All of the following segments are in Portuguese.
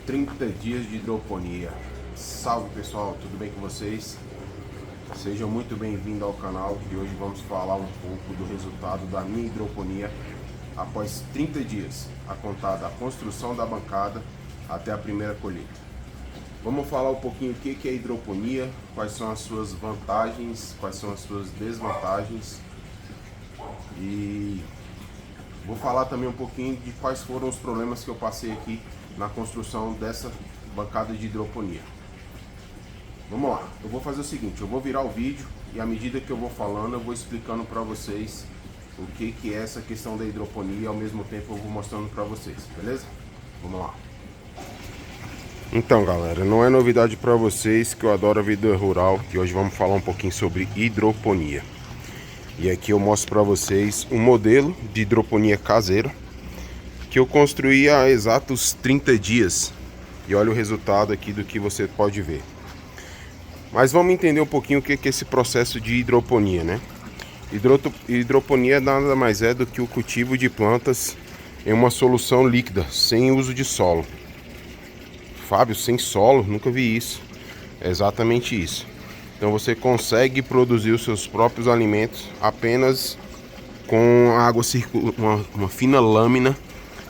30 dias de hidroponia. Salve pessoal, tudo bem com vocês? Sejam muito bem-vindos ao canal e hoje vamos falar um pouco do resultado da minha hidroponia após 30 dias, a contar da construção da bancada até a primeira colheita. Vamos falar um pouquinho o que é hidroponia, quais são as suas vantagens, quais são as suas desvantagens e vou falar também um pouquinho de quais foram os problemas que eu passei aqui na construção dessa bancada de hidroponia. Vamos lá, eu vou fazer o seguinte, eu vou virar o vídeo e à medida que eu vou falando, eu vou explicando para vocês o que é essa questão da hidroponia e ao mesmo tempo eu vou mostrando para vocês, beleza? Vamos lá. Então galera, não é novidade para vocês que eu adoro a vida rural e hoje vamos falar um pouquinho sobre hidroponia. E aqui eu mostro para vocês um modelo de hidroponia caseira que eu construí há exatos 30 dias. E olha o resultado aqui do que você pode ver. Mas vamos entender um pouquinho o que é esse processo de hidroponia, né? Hidroponia nada mais é do que o cultivo de plantas em uma solução líquida, sem uso de solo. Fábio, sem solo? Nunca vi isso. É exatamente isso. Então você consegue produzir os seus próprios alimentos apenas com água uma fina lâmina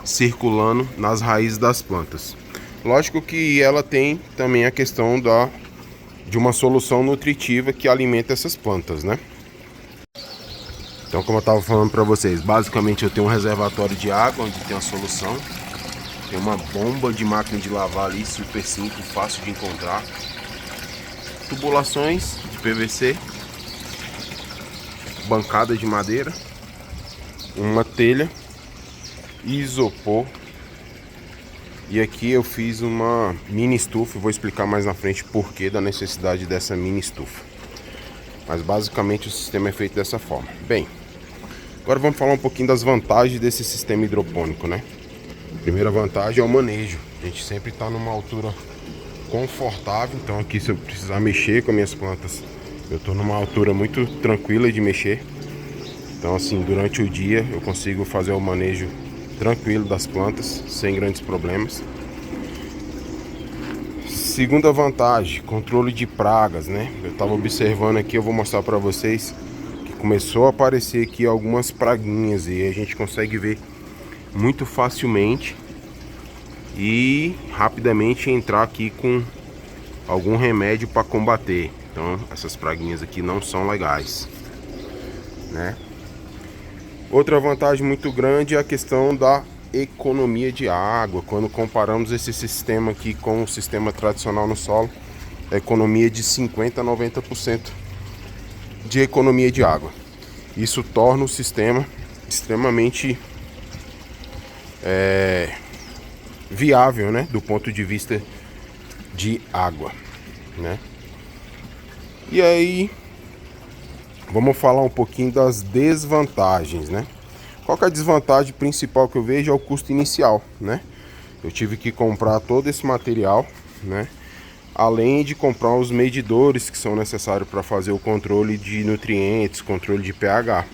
circulando nas raízes das plantas. Lógico que ela tem também a questão de uma solução nutritiva que alimenta essas plantas, né? Então, como eu estava falando para vocês, basicamente eu tenho um reservatório de água onde tem a solução. Tem uma bomba de máquina de lavar ali, super simples, fácil de encontrar. Tubulações de PVC, bancada de madeira, uma telha, isopor. E aqui eu fiz uma mini estufa, vou explicar mais na frente o porquê da necessidade dessa mini estufa. Mas basicamente o sistema é feito dessa forma. Bem, agora vamos falar um pouquinho das vantagens desse sistema hidropônico, né? A primeira vantagem é o manejo. A gente sempre está numa altura confortável, então aqui se eu precisar mexer com as minhas plantas, eu estou numa altura muito tranquila de mexer. Então assim, durante o dia eu consigo fazer o manejo tranquilo das plantas, sem grandes problemas. Segunda vantagem, controle de pragas, né? Eu estava observando aqui, eu vou mostrar para vocês que começou a aparecer aqui algumas praguinhas e a gente consegue ver muito facilmente e rapidamente entrar aqui com algum remédio para combater. Então essas praguinhas aqui não são legais, né? Outra vantagem muito grande é a questão da economia de água. Quando comparamos esse sistema aqui com o sistema tradicional no solo, a economia de 50 a 90% de economia de água. Isso torna o sistema extremamente viável, né, do ponto de vista de água, né? E aí vamos falar um pouquinho das desvantagens, né? Qual que é a desvantagem principal que eu vejo? É o custo inicial, né? Eu tive que comprar todo esse material, né? Além de comprar os medidores que são necessários para fazer o controle de nutrientes, controle de pH.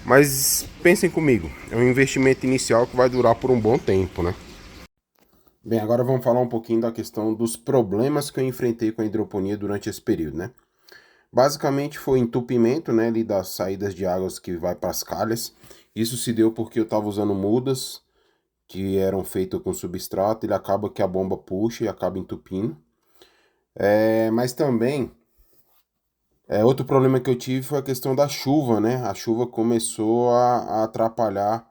Mas pensem comigo, é um investimento inicial que vai durar por um bom tempo, né? Bem, agora vamos falar um pouquinho da questão dos problemas que eu enfrentei com a hidroponia durante esse período, né? Basicamente foi entupimento, né, ali das saídas de águas que vai para as calhas. Isso se deu porque eu estava usando mudas que eram feitas com substrato, ele acaba que a bomba puxa e acaba entupindo. Mas também, outro problema que eu tive foi a questão da chuva, né? A chuva começou a atrapalhar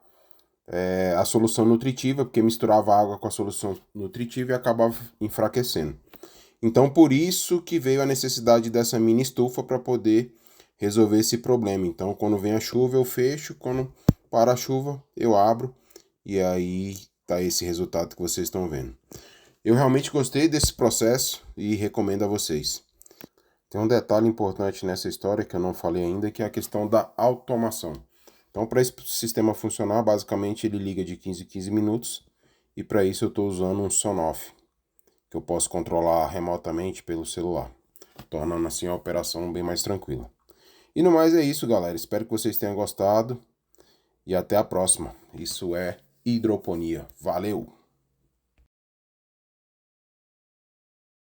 a solução nutritiva, porque misturava água com a solução nutritiva e acabava enfraquecendo. Então, por isso que veio a necessidade dessa mini estufa para poder resolver esse problema. Então, quando vem a chuva, eu fecho, quando para a chuva, eu abro e aí tá esse resultado que vocês estão vendo. Eu realmente gostei desse processo e recomendo a vocês. Tem um detalhe importante nessa história que eu não falei ainda, que é a questão da automação. Então, para esse sistema funcionar, basicamente ele liga de 15 em 15 minutos e para isso eu estou usando um Sonoff, que eu posso controlar remotamente pelo celular, tornando assim a operação bem mais tranquila. E no mais é isso, galera. Espero que vocês tenham gostado e até a próxima. Isso é hidroponia. Valeu!